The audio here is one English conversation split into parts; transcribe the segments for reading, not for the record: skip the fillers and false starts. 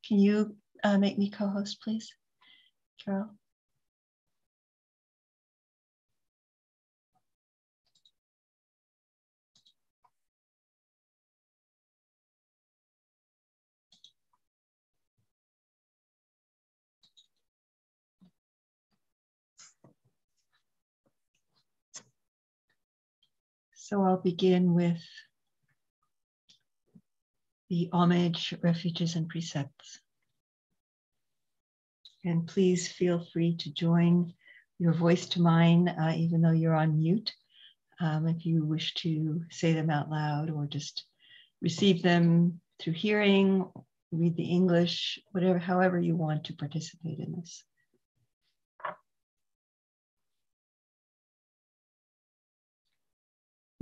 Can you make me co-host, please, Daryl? So I'll begin with the homage, refuges, and precepts. And please feel free to join your voice to mine, even though you're on mute, if you wish to say them out loud or just receive them through hearing, read the English, whatever, however you want to participate in this.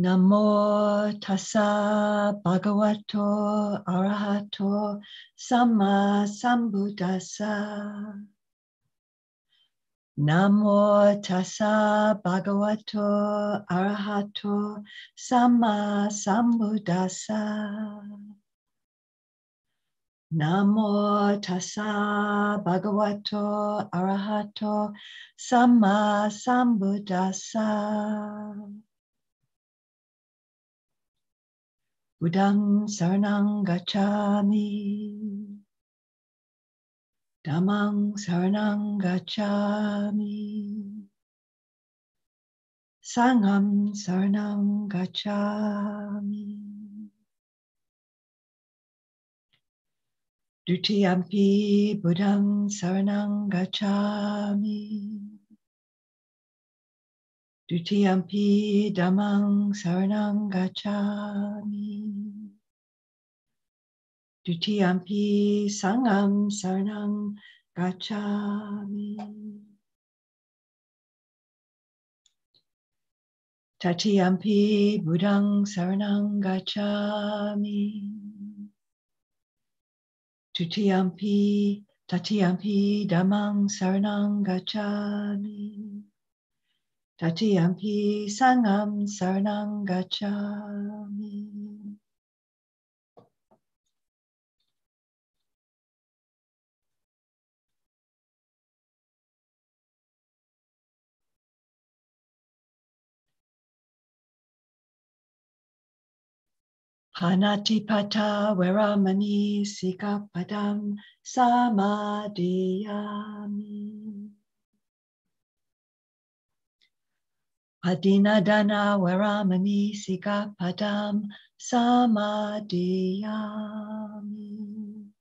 Namo tassa bhagavato arahato samma sambuddhassa. Namo tassa bhagavato arahato samma sambuddhassa. Namo tassa bhagavato arahato samma sambuddhassa. Buddhang saranang gacchami. Dhammang saranang gacchami. Sangham saranang gacchami. Dutiyampi buddhang saranang gacchami. Dutiyampi dhammang saranang gacchami. Dutiyampi sangham saranang gacchami. Tatiyampi buddhang saranang gacchami. Tatiyampi dhammang saranang gacchami. Tatiyampi sangham saranang gacchami. Hanatipata veramani sikapadam samadhiyami. Adinadana veramani sikapadam samadhiyami.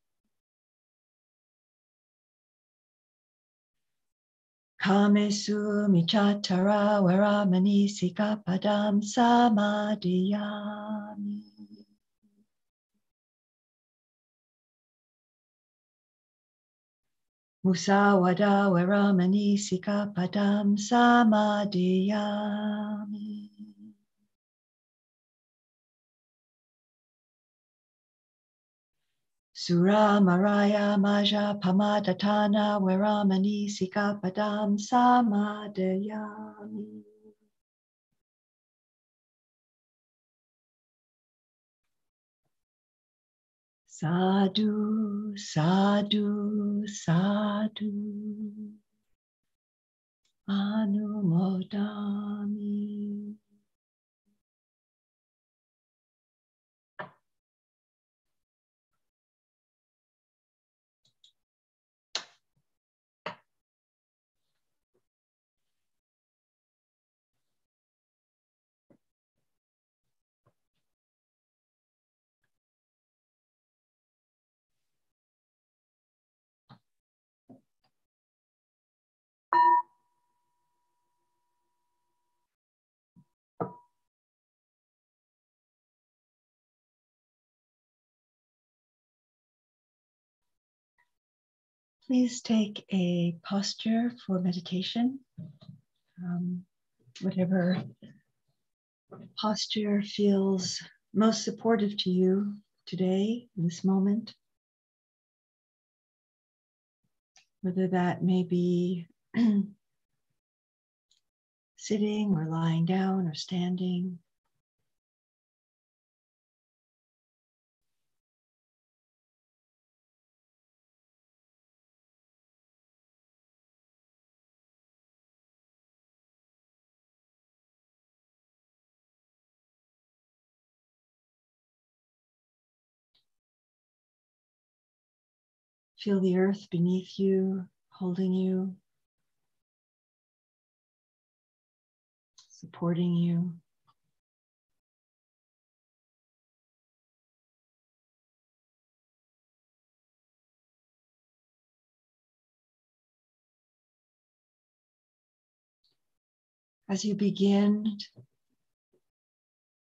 Kamesu michatara veramani sikapadam samadhiyami. Musawada veramani sikapadam samadhiyami. Sura maraya maja pamadatana veramani sikapadam samadhiyami. Sadhu, sadhu, sadhu. Anumodami. Please take a posture for meditation. Whatever posture feels most supportive to you today, in this moment. Whether that may be sitting or lying down or standing. Feel the earth beneath you, holding you, supporting you. As you begin,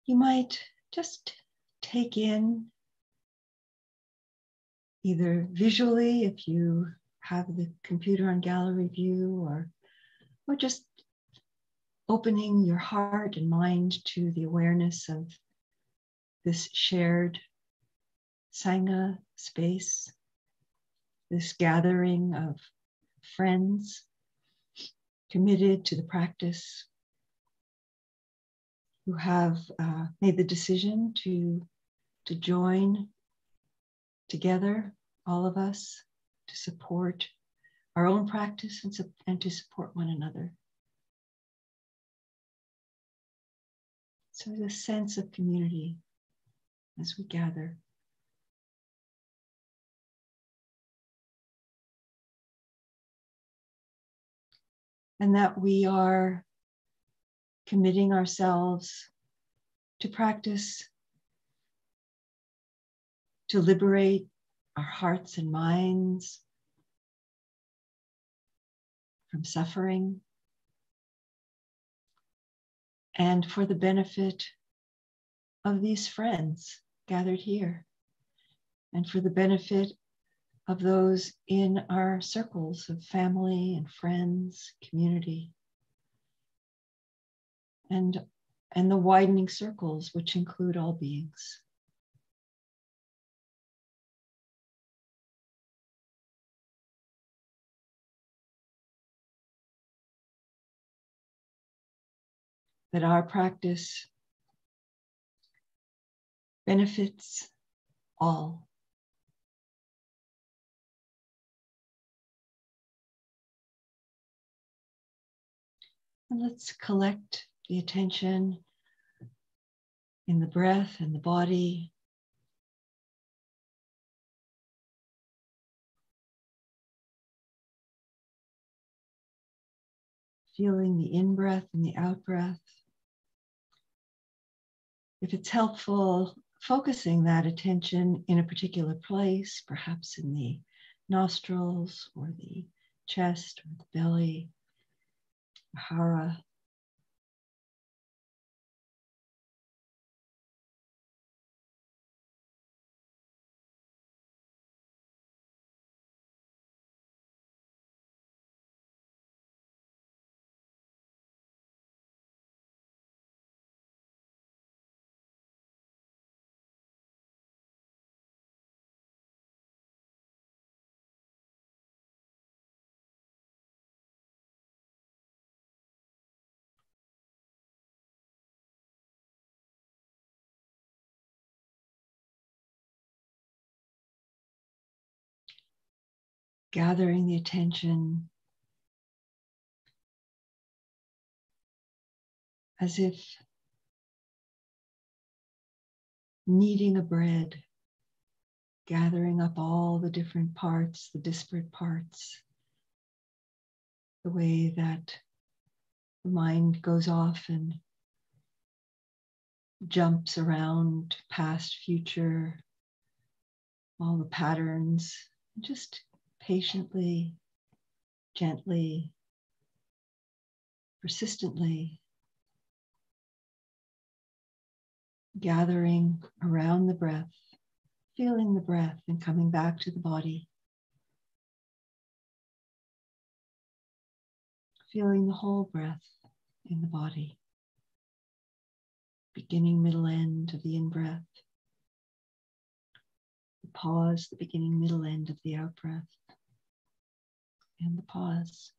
you might just take in, either visually if you have the computer on gallery view, or just opening your heart and mind to the awareness of this shared Sangha space, this gathering of friends committed to the practice, who have made the decision to join together, all of us, to support our own practice and to support one another. So there's a sense of community as we gather. And that we are committing ourselves to practice, to liberate our hearts and minds from suffering, and for the benefit of these friends gathered here, and for the benefit of those in our circles of family and friends, community, and the widening circles which include all beings. That our practice benefits all. And let's collect the attention in the breath and the body. Feeling the in-breath and the out-breath. If it's helpful, focusing that attention in a particular place, perhaps in the nostrils or the chest or the belly, hara. Gathering the attention as if kneading a bread, gathering up all the different parts, the disparate parts, the way that the mind goes off and jumps around past, future, all the patterns, just patiently, gently, persistently gathering around the breath, feeling the breath and coming back to the body, feeling the whole breath in the body, beginning, middle, end of the in-breath, the pause, the beginning, middle, end of the out-breath, and the pause.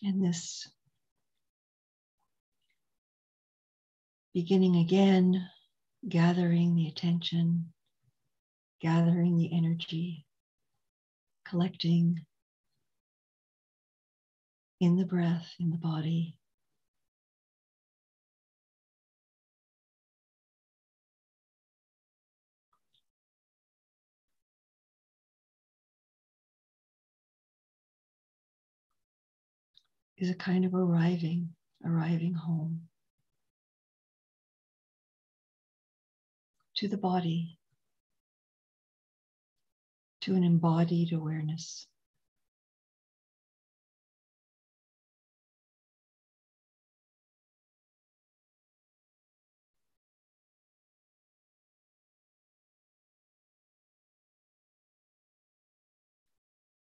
And this beginning again, gathering the attention, gathering the energy, collecting in the breath, in the body. Is a kind of arriving home to the body, to an embodied awareness.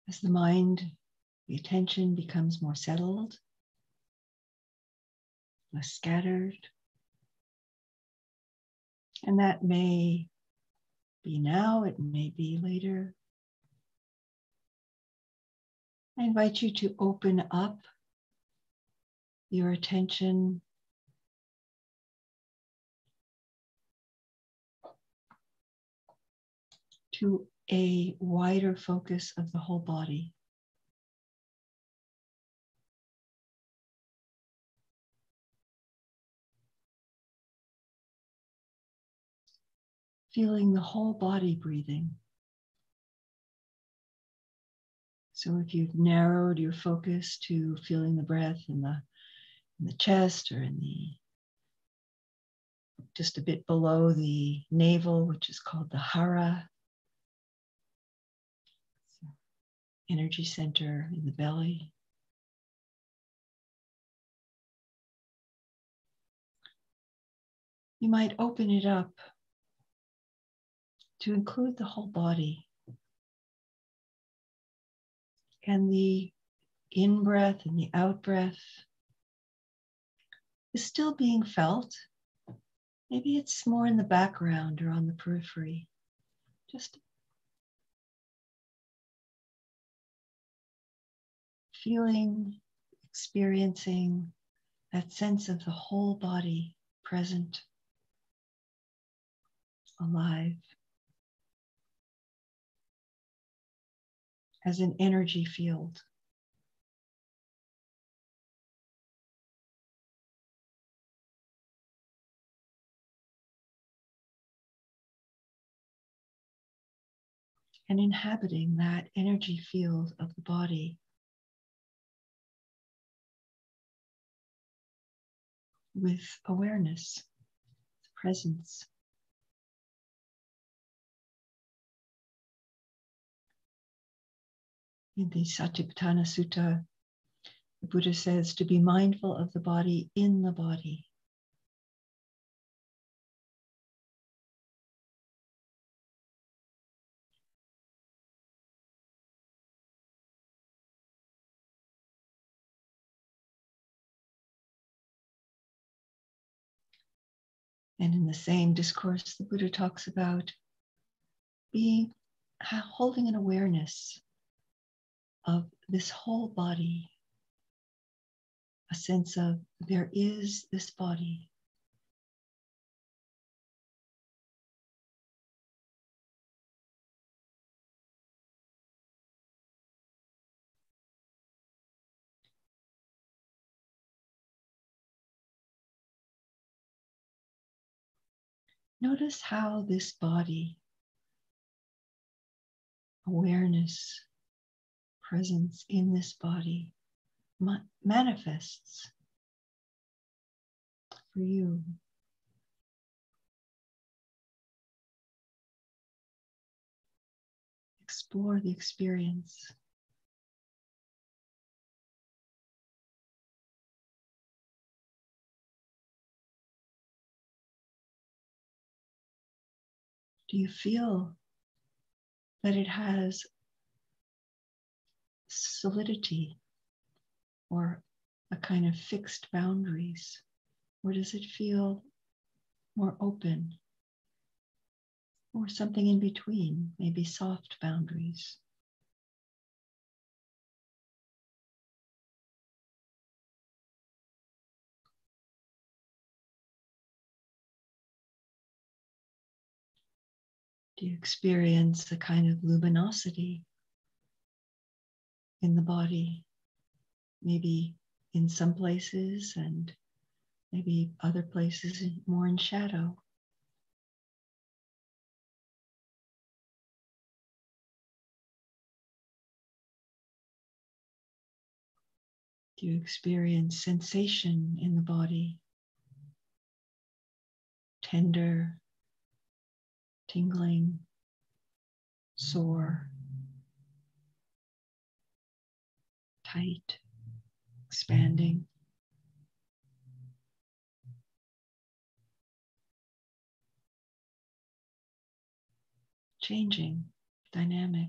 As the mind, the attention becomes more settled, less scattered, and that may be now, it may be later. I invite you to open up your attention to a wider focus of the whole body. Feeling the whole body breathing. So if you've narrowed your focus to feeling the breath in the chest or in the just a bit below the navel, which is called the hara, energy center in the belly. You might open it up to include the whole body. And the in-breath and the out-breath is still being felt. Maybe it's more in the background or on the periphery. Just feeling, experiencing that sense of the whole body present, alive, as an energy field. And inhabiting that energy field of the body with awareness, presence. In the Satipatthana Sutta, the Buddha says to be mindful of the body in the body. And in the same discourse, the Buddha talks about holding an awareness of this whole body, a sense of there is this body. Notice how this body, awareness, presence in this body manifests for you. Explore the experience. Do you feel that it has solidity or a kind of fixed boundaries? Or does it feel more open? Or something in between, maybe soft boundaries? Do you experience a kind of luminosity in the body? Maybe in some places and maybe other places more in shadow. Do you experience sensation in the body? Tender, tingling, sore, tight, expanding. Changing, dynamic.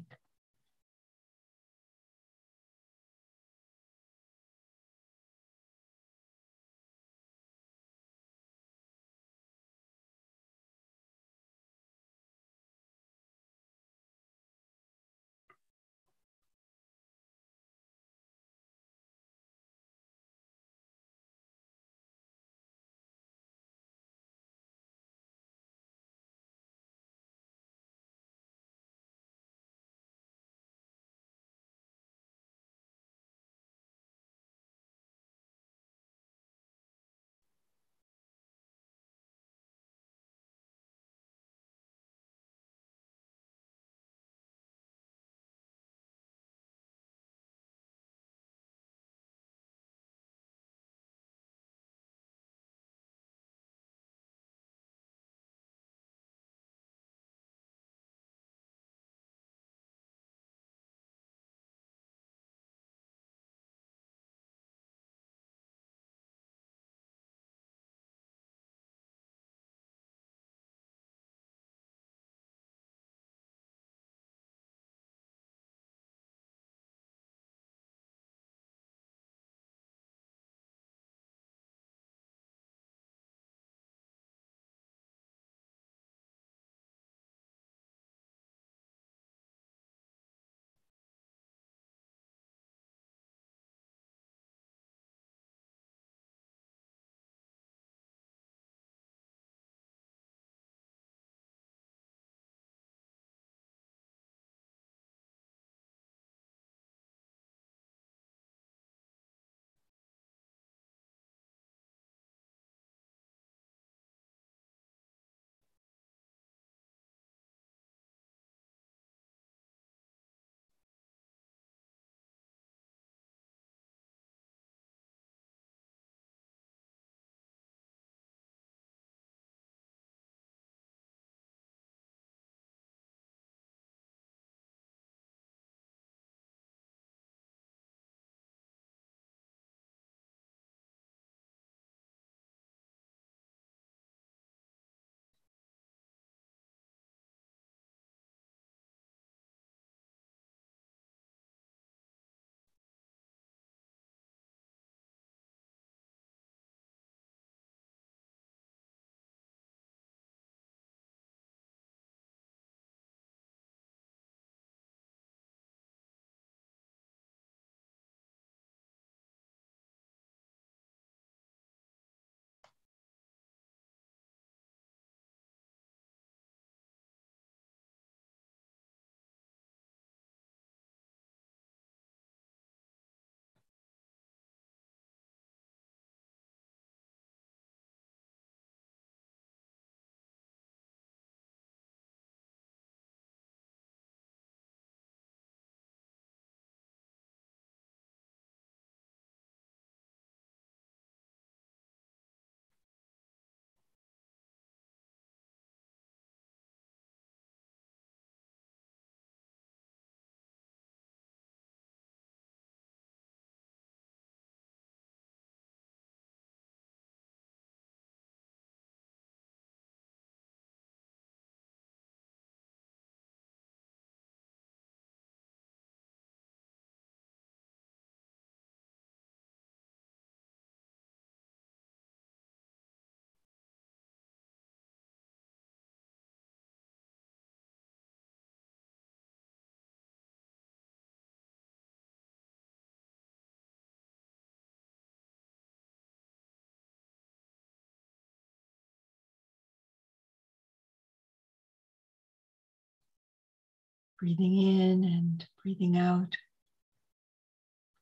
Breathing in and breathing out,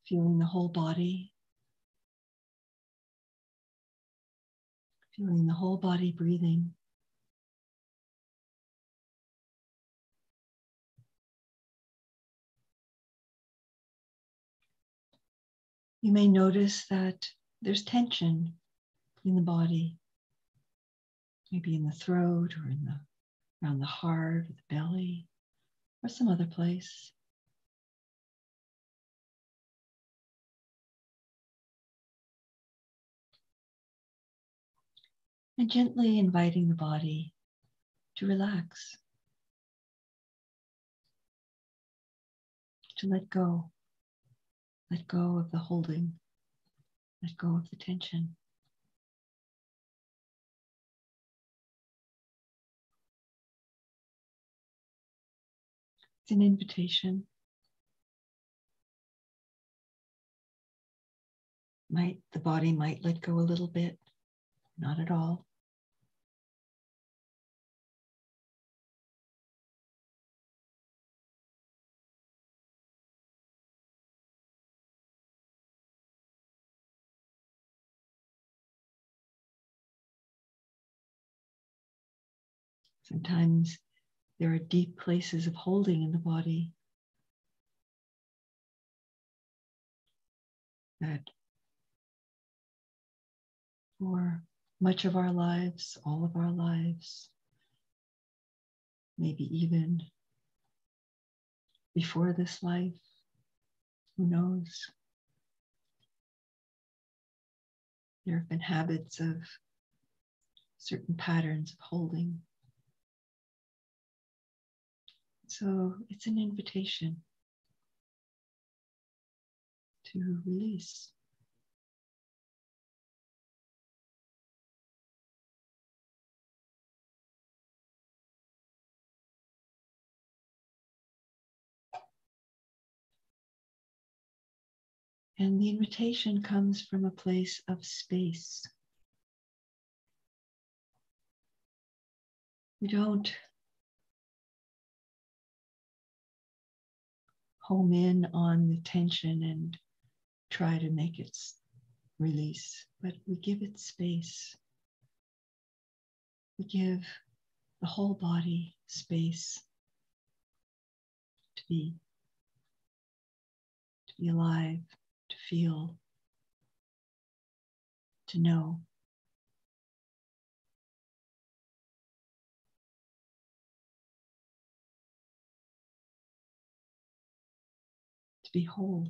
feeling the whole body, feeling the whole body breathing. You may notice that there's tension in the body, maybe in the throat or around the heart or the belly or some other place. And gently inviting the body to relax, to let go of the holding, let go of the tension. It's an invitation. The body might let go a little bit, not at all. Sometimes there are deep places of holding in the body that for much of our lives, all of our lives, maybe even before this life, who knows? There have been habits of certain patterns of holding. So it's an invitation to release. And the invitation comes from a place of space. We don't home in on the tension and try to make it release, but we give it space. We give the whole body space to be alive, to feel, to know. To be whole.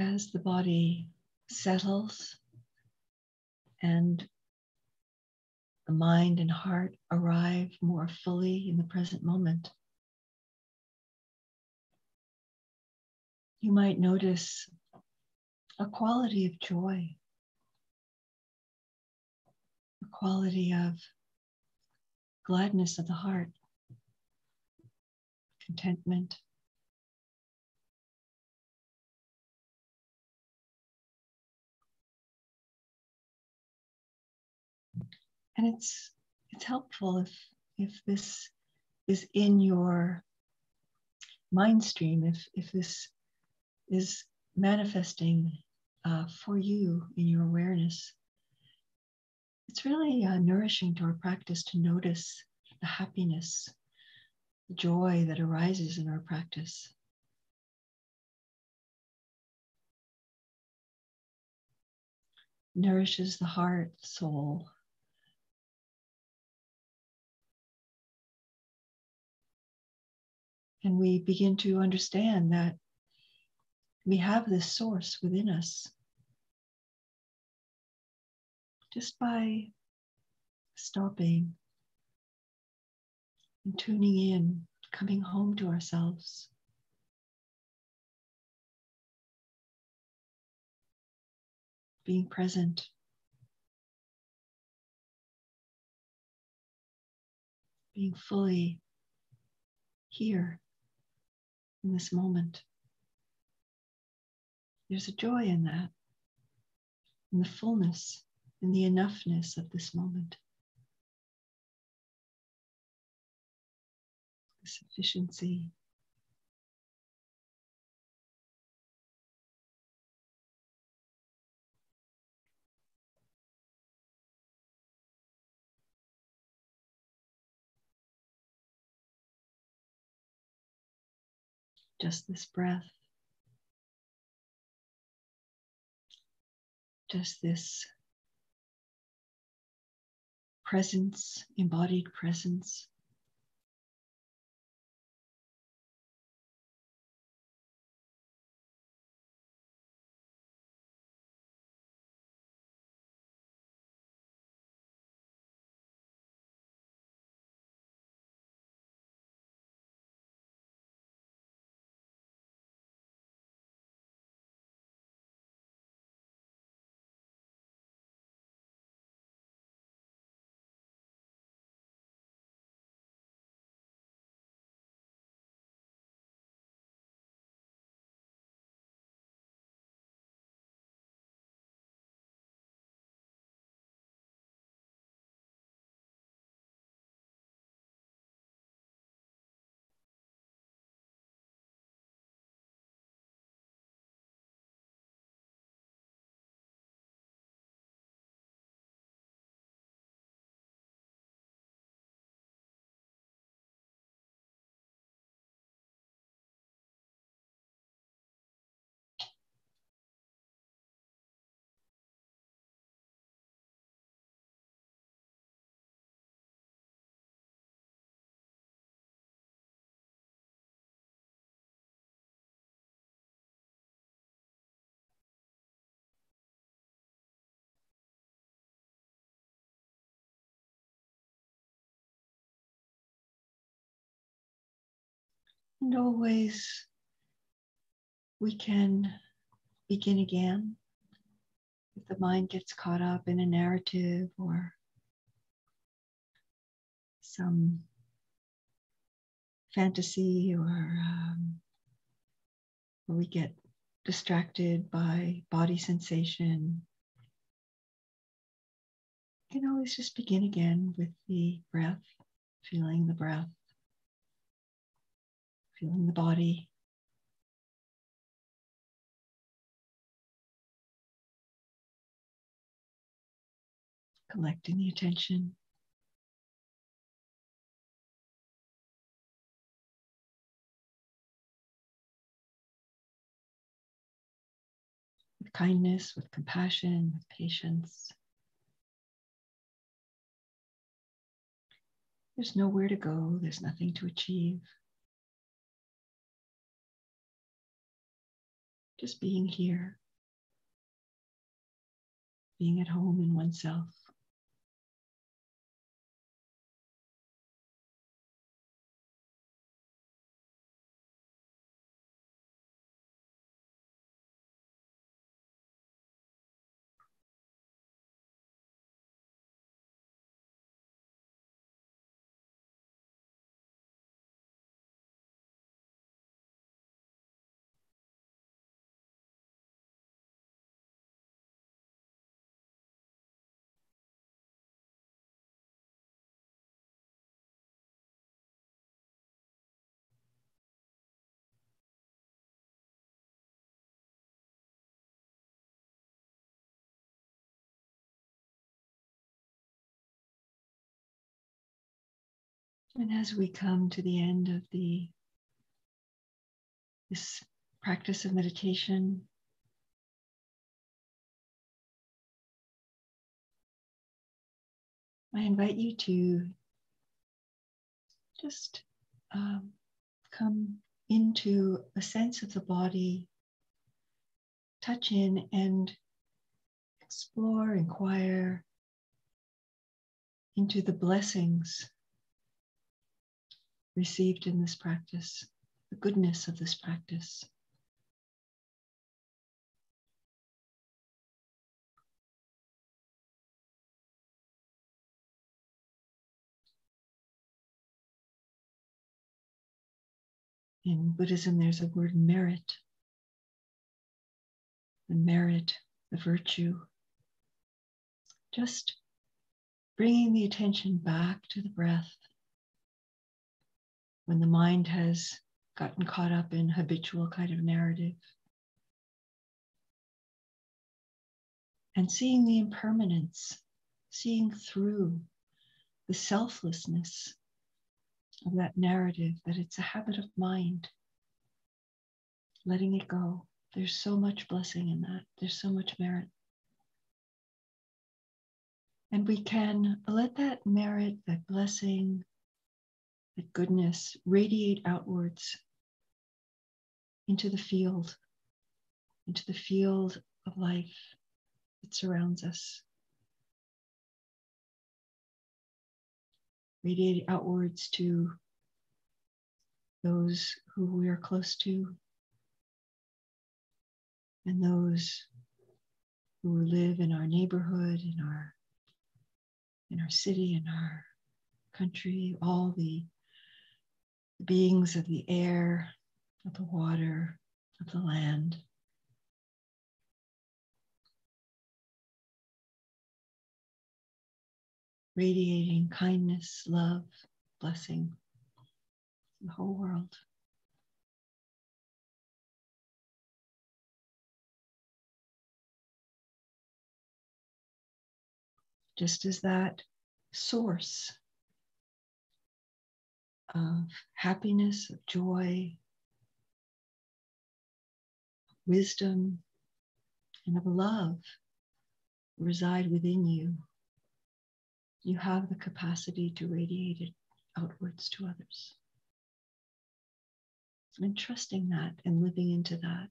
As the body settles and the mind and heart arrive more fully in the present moment, you might notice a quality of joy, a quality of gladness of the heart, contentment. And it's helpful if this is in your mind stream, if this is manifesting for you in your awareness. It's really nourishing to our practice to notice the happiness, the joy that arises in our practice. Nourishes the heart, soul. And we begin to understand that we have this source within us just by stopping and tuning in, coming home to ourselves. Being present. Being fully here in this moment. There's a joy in that, in the fullness, in the enoughness of this moment. The sufficiency. Just this breath. Just this presence, embodied presence. And always we can begin again if the mind gets caught up in a narrative or some fantasy or we get distracted by body sensation. You can always just begin again with the breath, feeling the breath, feeling the body. Collecting the attention. With kindness, with compassion, with patience. There's nowhere to go. There's nothing to achieve. just being here, being at home in oneself. And as we come to the end of this practice of meditation, I invite you to just come into a sense of the body, touch in and explore, inquire into the blessings received in this practice, the goodness of this practice. In Buddhism, there's a word merit, the virtue. Just bringing the attention back to the breath when the mind has gotten caught up in habitual kind of narrative. And seeing the impermanence, seeing through the selflessness of that narrative, that it's a habit of mind, letting it go. There's so much blessing in that. There's so much merit. And we can let that merit, that blessing, that goodness radiate outwards into the field of life that surrounds us. Radiate outwards to those who we are close to and those who live in our neighborhood, in our city, in our country, all the beings of the air, of the water, of the land. Radiating kindness, love, blessing, the whole world. Just as that source of happiness, of joy, wisdom, and of love reside within you, you have the capacity to radiate it outwards to others. And trusting that and living into that.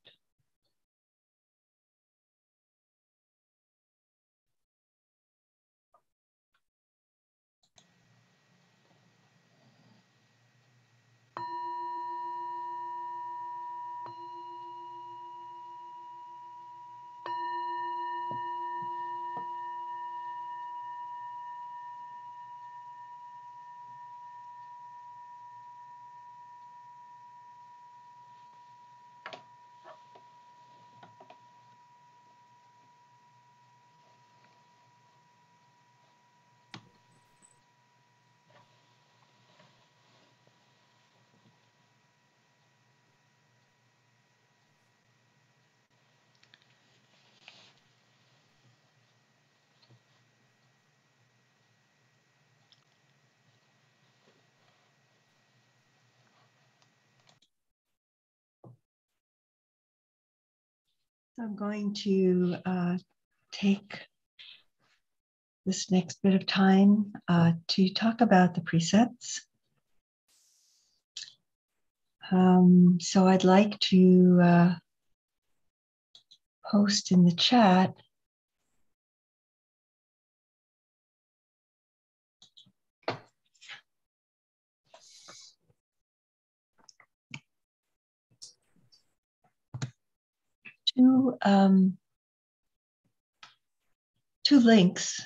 So I'm going to take this next bit of time to talk about the precepts. So I'd like to post in the chat. Two links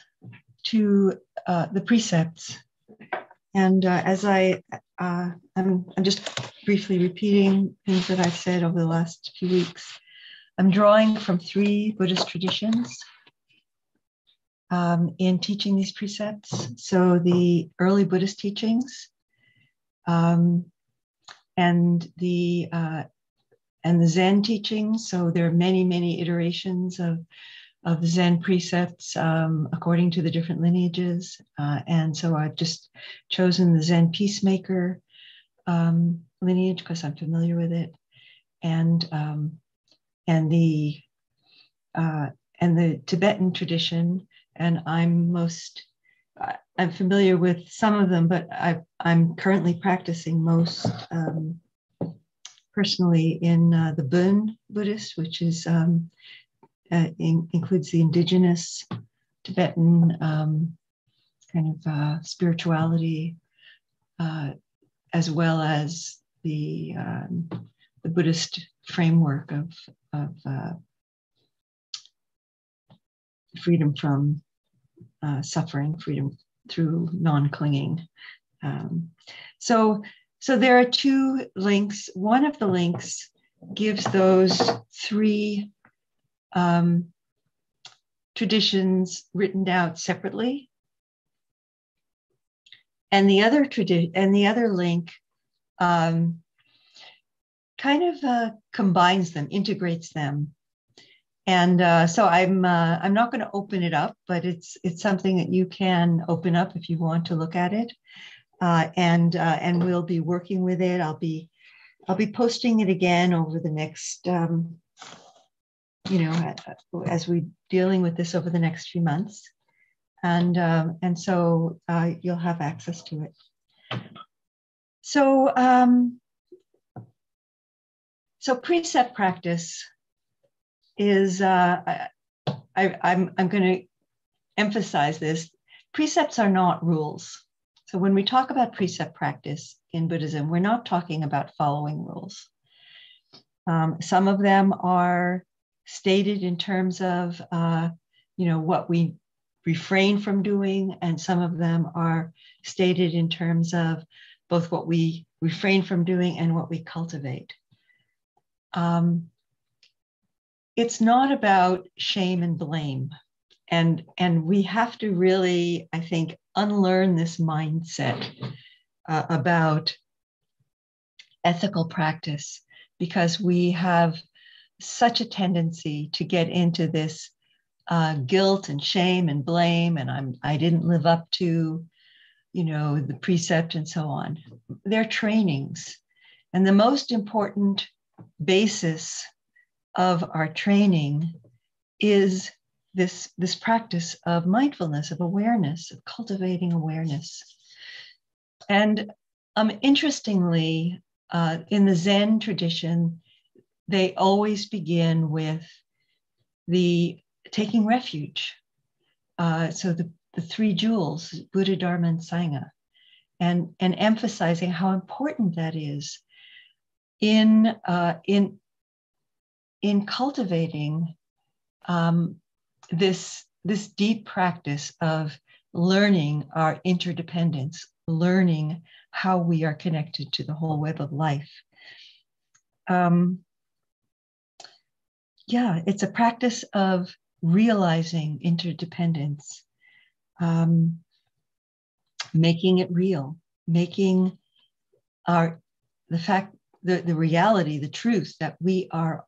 to the precepts, and as I'm just briefly repeating things that I've said over the last few weeks. I'm drawing from 3 Buddhist traditions in teaching these precepts. So the early Buddhist teachings, and the Zen teachings. So there are many iterations of the Zen precepts according to the different lineages. And so I've just chosen the Zen peacemaker lineage because I'm familiar with it, and the Tibetan tradition. And I'm familiar with some of them, but I'm currently practicing most personally in the Bön Buddhist, which is includes the indigenous Tibetan kind of spirituality, as well as the Buddhist framework of freedom from suffering, freedom through non-clinging. So there are 2 links. One of the links gives those 3 traditions written out separately, and the other link kind of combines them, integrates them. And so I'm not going to open it up, but it's something that you can open up if you want to look at it, and we'll be working with it. I'll be posting it again over the next as we're dealing with this over the next few months, and so you'll have access to it. So precept practice is I'm going to emphasize this. Precepts are not rules. So when we talk about precept practice in Buddhism, we're not talking about following rules. Some of them are stated in terms of what we refrain from doing, and some of them are stated in terms of both what we refrain from doing and what we cultivate. It's not about shame and blame, and we have to really, I think, unlearn this mindset about ethical practice, because we have such a tendency to get into this guilt and shame and blame, and I didn't live up to, the precept and so on. They're trainings, and the most important basis of our training is this practice of mindfulness, of awareness, of cultivating awareness. And interestingly, in the Zen tradition, they always begin with the taking refuge. So the 3 jewels, Buddha, Dharma, and Sangha, and emphasizing how important that is in cultivating this deep practice of learning our interdependence, learning how we are connected to the whole web of life. It's a practice of realizing interdependence, making it real, making the reality, the truth that we are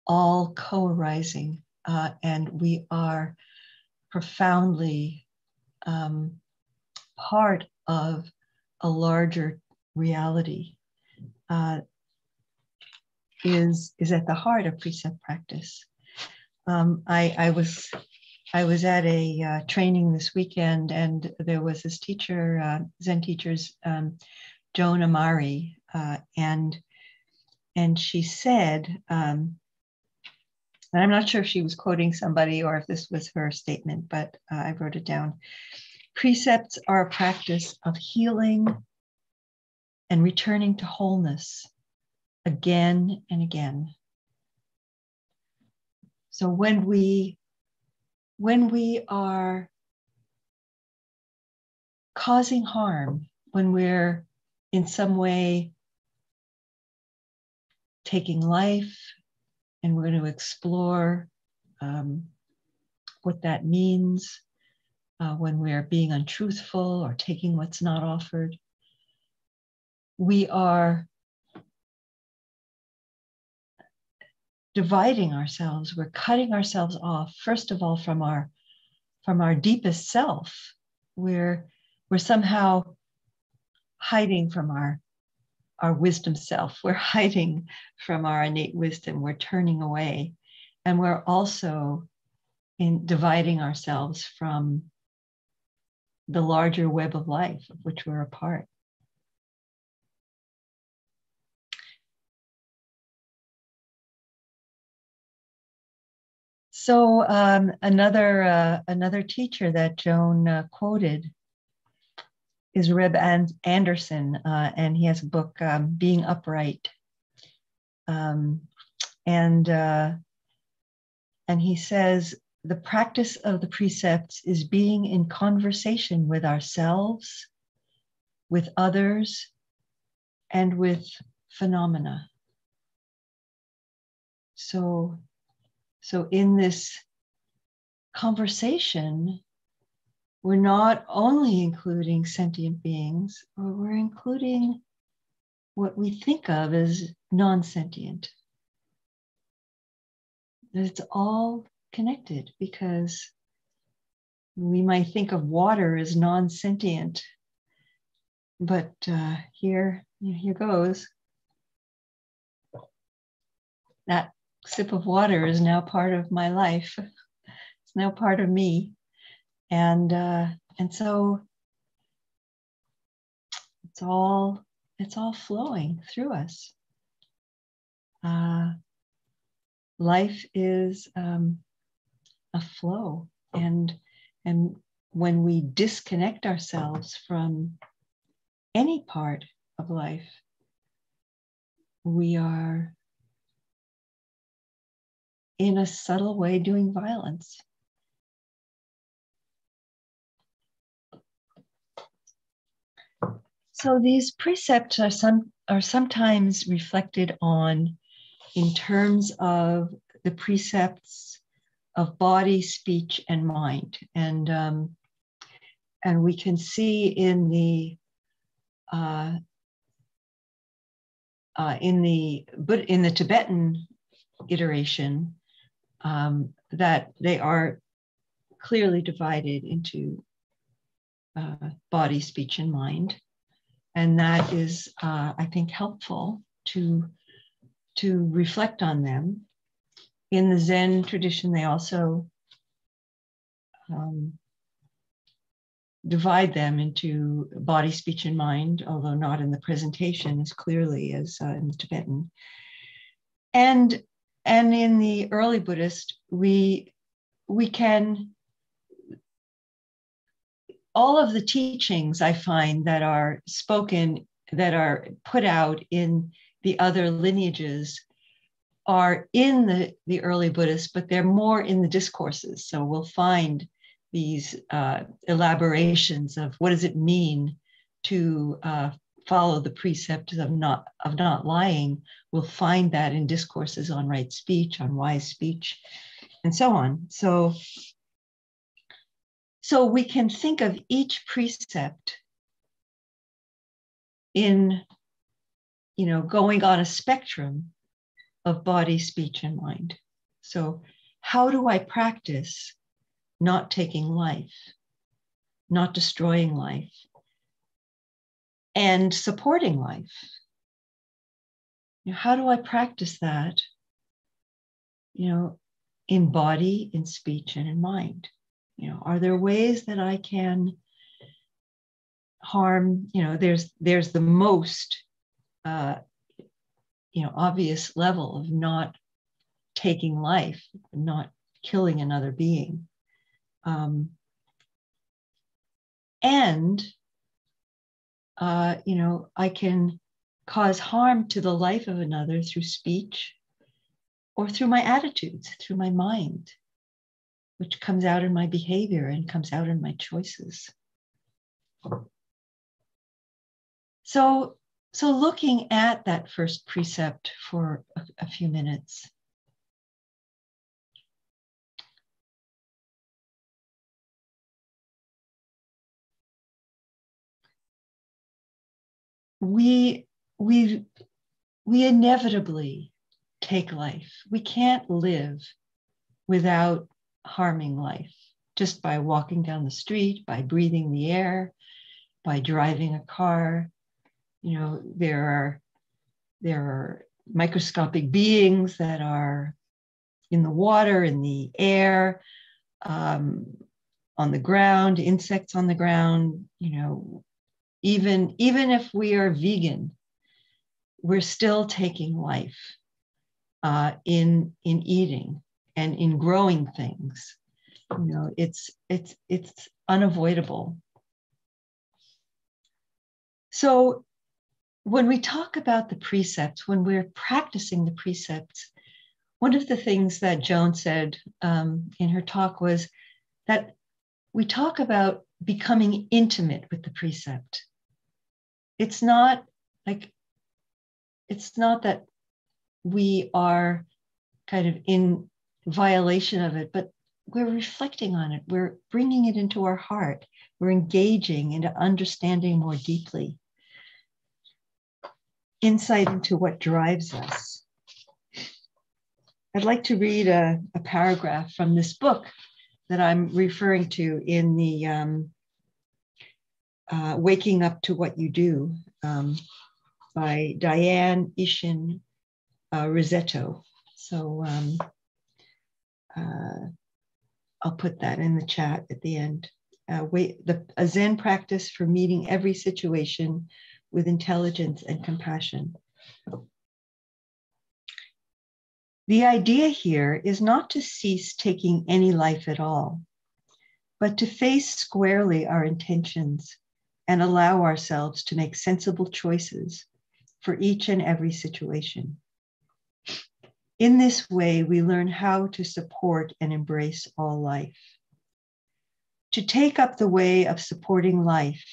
all co-arising, and we are profoundly part of a larger reality, is at the heart of precept practice. I was at a training this weekend, and there was this teacher, Zen teachers, Joan Amari, and she said, And I'm not sure if she was quoting somebody or if this was her statement, but I wrote it down. Precepts are a practice of healing and returning to wholeness again and again. So when we are causing harm, when we're in some way taking life, and we're going to explore what that means when we're being untruthful or taking what's not offered, we are dividing ourselves. We're cutting ourselves off, first of all, from our deepest self. We're somehow hiding from our wisdom self. We're hiding from our innate wisdom. We're turning away. And we're also in dividing ourselves from the larger web of life of which we're a part. So another teacher that Joan quoted is Reb Anderson, and he has a book, Being Upright. And he says, the practice of the precepts is being in conversation with ourselves, with others, and with phenomena. So in this conversation, we're not only including sentient beings, or we're including what we think of as non-sentient. It's all connected, because we might think of water as non-sentient, but here goes. That sip of water is now part of my life. It's now part of me, and so it's all flowing through us. Life is a flow, and when we disconnect ourselves from any part of life, we are in a subtle way doing violence. So these precepts are sometimes reflected on in terms of the precepts of body, speech, and mind, and we can see in the Tibetan iteration that they are clearly divided into body, speech, and mind, and that is, I think, helpful to reflect on them. In the Zen tradition, they also divide them into body, speech, and mind, although not in the presentation as clearly as in the Tibetan. And in the early Buddhist, we can, all of the teachings I find that are spoken, that are put out in the other lineages, are in the early Buddhists, but they're more in the discourses. So we'll find these elaborations of what does it mean to follow the precept of not lying. We'll find that in discourses on right speech, on wise speech, and so on. So we can think of each precept in, going on a spectrum of body, speech, and mind. So how do I practice not taking life, not destroying life, and supporting life? How do I practice that, in body, in speech, and in mind? Are there ways that I can harm? There's the most obvious level of not taking life, not killing another being. I can cause harm to the life of another through speech or through my attitudes, through my mind, which comes out in my behavior and comes out in my choices. So looking at that first precept for a few minutes. We inevitably take life. We can't live without harming life, just by walking down the street, by breathing the air, by driving a car. There are microscopic beings that are in the water, in the air, on the ground, insects on the ground. Even if we are vegan, we're still taking life in eating and in growing things. It's unavoidable. So when we talk about the precepts, when we're practicing the precepts, one of the things that Joan said in her talk was that we talk about becoming intimate with the precept. It's not that we are kind of in violation of it, but we're reflecting on it. We're bringing it into our heart. We're engaging into understanding more deeply. Insight into what drives us. I'd like to read a paragraph from this book that I'm referring to in the Waking Up to What You Do by Diane Ishin Rossetto. So I'll put that in the chat at the end. A Zen practice for meeting every situation with intelligence and compassion. The idea here is not to cease taking any life at all, but to face squarely our intentions and allow ourselves to make sensible choices for each and every situation. In this way, we learn how to support and embrace all life. To take up the way of supporting life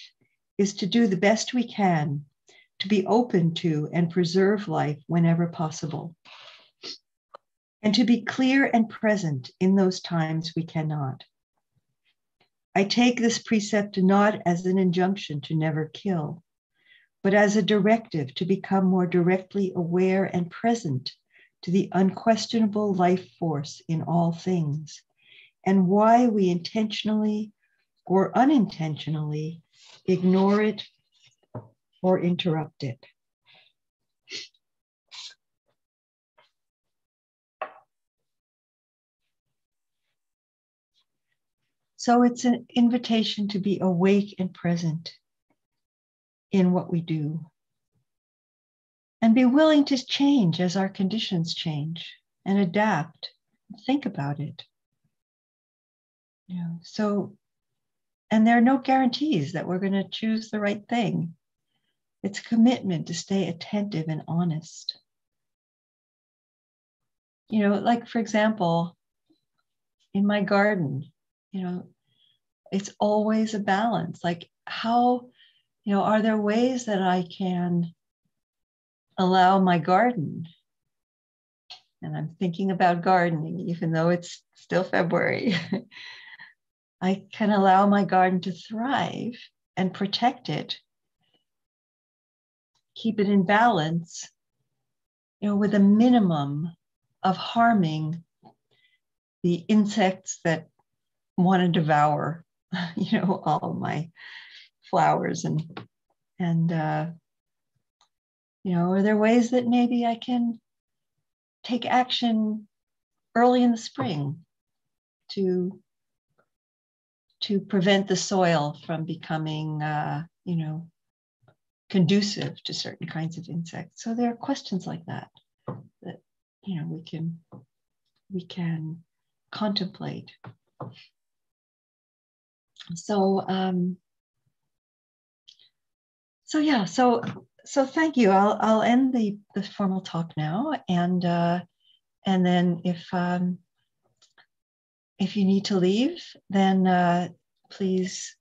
is to do the best we can to be open to and preserve life whenever possible, and to be clear and present in those times we cannot. I take this precept not as an injunction to never kill, but as a directive to become more directly aware and present to the unquestionable life force in all things, and why we intentionally or unintentionally ignore it or interrupt it. So it's an invitation to be awake and present in what we do, and be willing to change as our conditions change and adapt. Think about it. And there are no guarantees that we're going to choose the right thing. It's commitment to stay attentive and honest. Like, for example, in my garden, it's always a balance. Like, how, are there ways that I can allow my garden? And I'm thinking about gardening, even though it's still February. I can allow my garden to thrive and protect it, keep it in balance, with a minimum of harming the insects that want to devour, all of my flowers and are there ways that maybe I can take action early in the spring to prevent the soil from becoming, conducive to certain kinds of insects. So there are questions like that we can we can contemplate. So, so thank you. I'll end the formal talk now, and then if you need to leave, then please